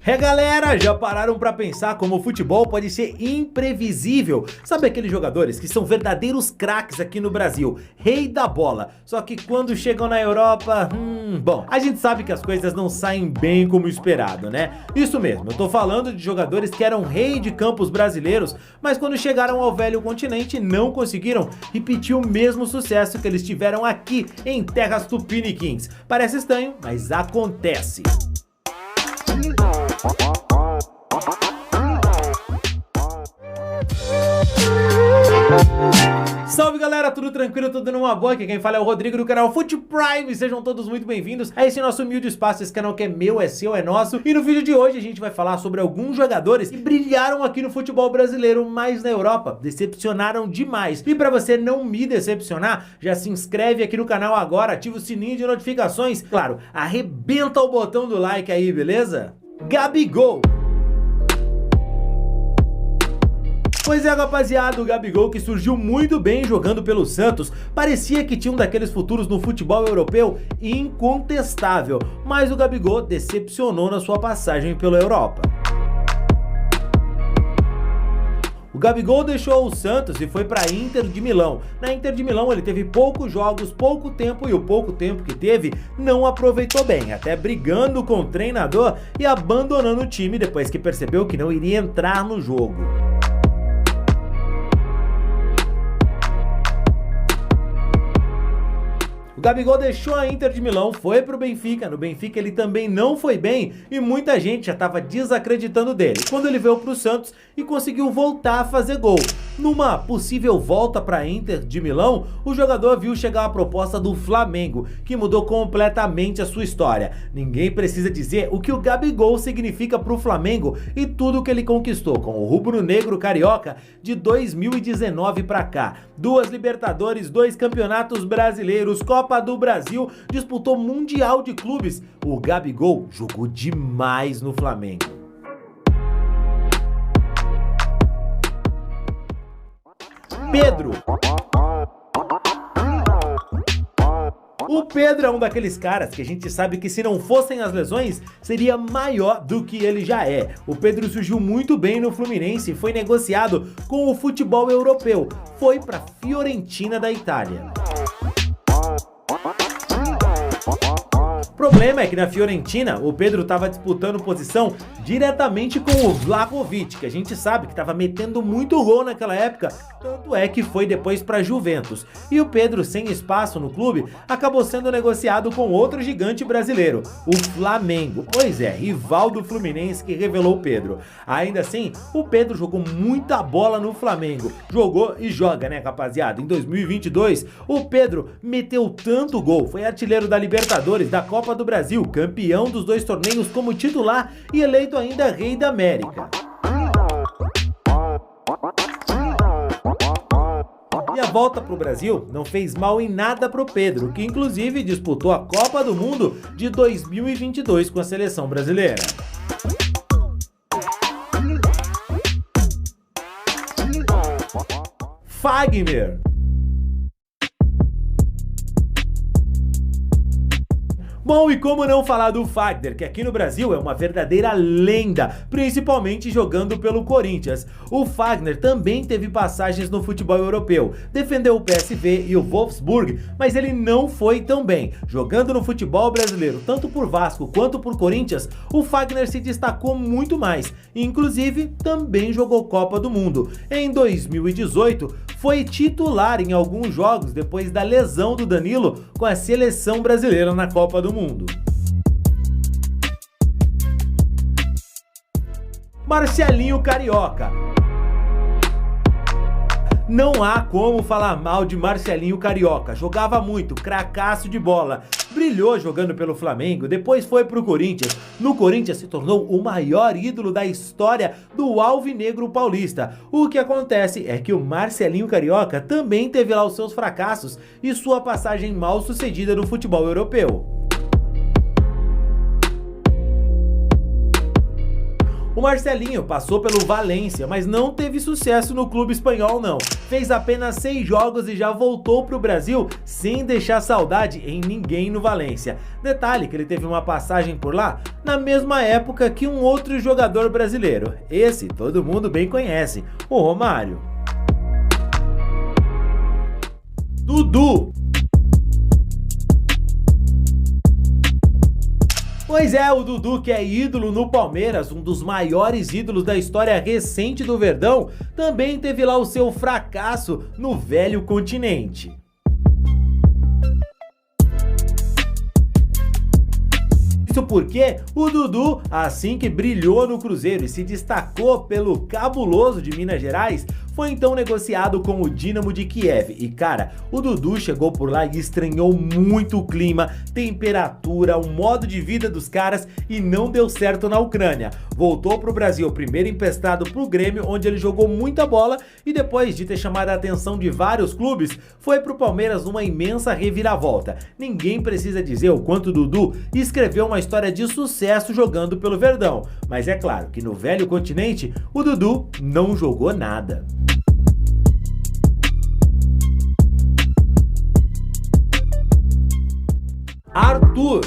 É galera, já pararam pra pensar como o futebol pode ser imprevisível? Sabe aqueles jogadores que são verdadeiros craques aqui no Brasil, rei da bola, só que quando chegam na Europa, bom, a gente sabe que as coisas não saem bem como esperado, né? Isso mesmo, eu tô falando de jogadores que eram rei de campos brasileiros, mas quando chegaram ao velho continente não conseguiram repetir o mesmo sucesso que eles tiveram aqui em terras tupiniquins. Parece estranho, mas acontece. Salve galera, tudo tranquilo, tudo numa boa? Aqui quem fala é o Rodrigo do canal Fute Prime. Sejam todos muito bem-vindos a esse nosso humilde espaço, esse canal que é meu, é seu, é nosso. E no vídeo de hoje a gente vai falar sobre alguns jogadores que brilharam aqui no futebol brasileiro, mas na Europa decepcionaram demais. E pra você não me decepcionar, já se inscreve aqui no canal agora, ativa o sininho de notificações. Claro, arrebenta o botão do like aí, beleza? Gabigol. Pois é, rapaziada, o Gabigol, que surgiu muito bem jogando pelo Santos, parecia que tinha um daqueles futuros no futebol europeu incontestável, mas o Gabigol decepcionou na sua passagem pela Europa. O Gabigol deixou o Santos e foi para a Inter de Milão. Na Inter de Milão ele teve poucos jogos, pouco tempo, e o pouco tempo que teve não aproveitou bem, até brigando com o treinador e abandonando o time depois que percebeu que não iria entrar no jogo. O Gabigol deixou a Inter de Milão, foi pro Benfica. No Benfica ele também não foi bem e muita gente já estava desacreditando dele. Quando ele veio pro Santos e conseguiu voltar a fazer gol. Numa possível volta para a Inter de Milão, o jogador viu chegar a proposta do Flamengo, que mudou completamente a sua história. Ninguém precisa dizer o que o Gabigol significa pro Flamengo e tudo que ele conquistou com o rubro-negro carioca de 2019 para cá. 2 Libertadores, 2 campeonatos brasileiros, Copa do Brasil, disputou Mundial de Clubes. O Gabigol jogou demais no Flamengo. Pedro. O Pedro é um daqueles caras que a gente sabe que se não fossem as lesões, seria maior do que ele já é. O Pedro surgiu muito bem no Fluminense e foi negociado com o futebol europeu. Foi para Fiorentina da Itália. O problema é que na Fiorentina o Pedro estava disputando posição diretamente com o Vlahovic, que a gente sabe que estava metendo muito gol naquela época, tanto é que foi depois para Juventus. E o Pedro, sem espaço no clube, acabou sendo negociado com outro gigante brasileiro, o Flamengo. Pois é, rival do Fluminense que revelou o Pedro. Ainda assim, o Pedro jogou muita bola no Flamengo. Jogou e joga, né, rapaziada? Em 2022, o Pedro meteu tanto gol, foi artilheiro da Libertadores, da Copa do Brasil, campeão dos 2 torneios como titular e eleito ainda rei da América. E a volta pro Brasil não fez mal em nada pro Pedro, que inclusive disputou a Copa do Mundo de 2022 com a seleção brasileira. Fagner. Bom, e como não falar do Fagner, que aqui no Brasil é uma verdadeira lenda, principalmente jogando pelo Corinthians. O Fagner também teve passagens no futebol europeu, defendeu o PSV e o Wolfsburg, mas ele não foi tão bem. Jogando no futebol brasileiro, tanto por Vasco quanto por Corinthians, o Fagner se destacou muito mais, inclusive também jogou Copa do Mundo. Em 2018, foi titular em alguns jogos depois da lesão do Danilo com a seleção brasileira na Copa do Mundo. Marcelinho Carioca. Não há como falar mal de Marcelinho Carioca, jogava muito, cracaço de bola, brilhou jogando pelo Flamengo, depois foi pro Corinthians, no Corinthians se tornou o maior ídolo da história do Alvinegro Paulista. O que acontece é que o Marcelinho Carioca também teve lá os seus fracassos e sua passagem mal sucedida no futebol europeu. O Marcelinho passou pelo Valência, mas não teve sucesso no clube espanhol não. Fez apenas 6 jogos e já voltou para o Brasil sem deixar saudade em ninguém no Valência. Detalhe que ele teve uma passagem por lá na mesma época que um outro jogador brasileiro. Esse todo mundo bem conhece, o Romário. Dudu. Pois é, o Dudu, que é ídolo no Palmeiras, um dos maiores ídolos da história recente do Verdão, também teve lá o seu fracasso no velho continente. Isso porque o Dudu, assim que brilhou no Cruzeiro e se destacou pelo cabuloso de Minas Gerais, foi então negociado com o Dínamo de Kiev. E cara, o Dudu chegou por lá e estranhou muito o clima, temperatura, o modo de vida dos caras e não deu certo na Ucrânia. Voltou pro Brasil, primeiro emprestado pro Grêmio, onde ele jogou muita bola e depois de ter chamado a atenção de vários clubes, foi pro Palmeiras numa imensa reviravolta. Ninguém precisa dizer o quanto o Dudu escreveu uma história de sucesso jogando pelo Verdão. Mas é claro que no velho continente, o Dudu não jogou nada. Arthur.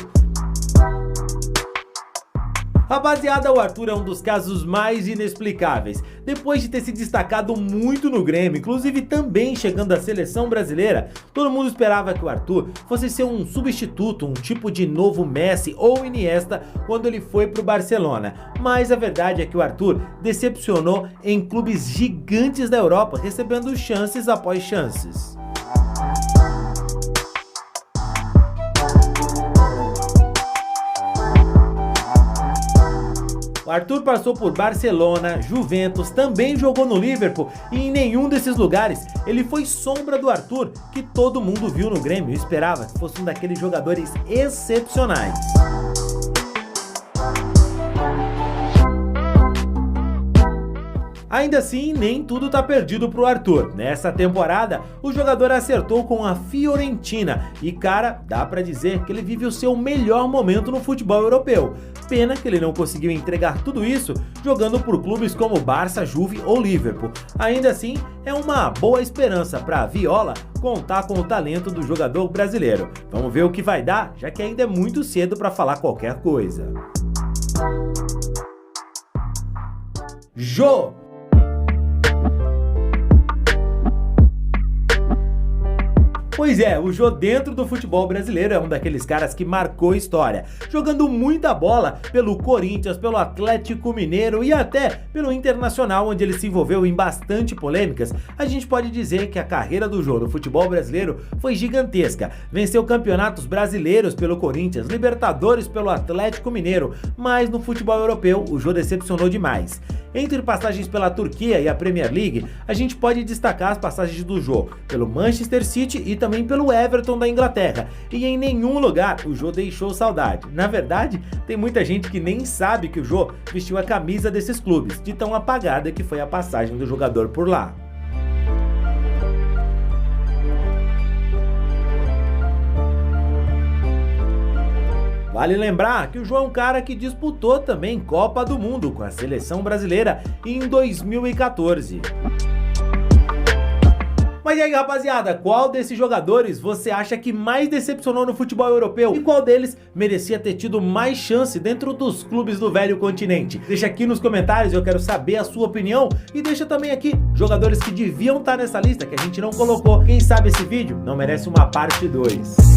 Rapaziada, o Arthur é um dos casos mais inexplicáveis. Depois de ter se destacado muito no Grêmio, inclusive também chegando à seleção brasileira, todo mundo esperava que o Arthur fosse ser um substituto, um tipo de novo Messi ou Iniesta quando ele foi pro Barcelona. Mas a verdade é que o Arthur decepcionou em clubes gigantes da Europa, recebendo chances após chances. O Arthur passou por Barcelona, Juventus, também jogou no Liverpool e em nenhum desses lugares ele foi sombra do Arthur que todo mundo viu no Grêmio e esperava que fosse um daqueles jogadores excepcionais. Ainda assim, nem tudo tá perdido pro Arthur. Nessa temporada, o jogador acertou com a Fiorentina e, cara, dá pra dizer que ele vive o seu melhor momento no futebol europeu. Pena que ele não conseguiu entregar tudo isso jogando por clubes como Barça, Juve ou Liverpool. Ainda assim, é uma boa esperança pra Viola contar com o talento do jogador brasileiro. Vamos ver o que vai dar, já que ainda é muito cedo pra falar qualquer coisa. Jô. Pois é, o Jô dentro do futebol brasileiro é um daqueles caras que marcou história, jogando muita bola pelo Corinthians, pelo Atlético Mineiro e até pelo Internacional, onde ele se envolveu em bastante polêmicas. A gente pode dizer que a carreira do Jô no futebol brasileiro foi gigantesca. Venceu campeonatos brasileiros pelo Corinthians, Libertadores pelo Atlético Mineiro, mas no futebol europeu o Jô decepcionou demais. Entre passagens pela Turquia e a Premier League, a gente pode destacar as passagens do Jô pelo Manchester City e também pelo Everton da Inglaterra, e em nenhum lugar o Jô deixou saudade. Na verdade, tem muita gente que nem sabe que o Jô vestiu a camisa desses clubes, de tão apagada que foi a passagem do jogador por lá. Vale lembrar que o Jô é um cara que disputou também Copa do Mundo com a seleção brasileira em 2014. Mas e aí, rapaziada, qual desses jogadores você acha que mais decepcionou no futebol europeu? E qual deles merecia ter tido mais chance dentro dos clubes do velho continente? Deixa aqui nos comentários, eu quero saber a sua opinião. E deixa também aqui jogadores que deviam estar nessa lista, que a gente não colocou. Quem sabe esse vídeo não merece uma parte 2.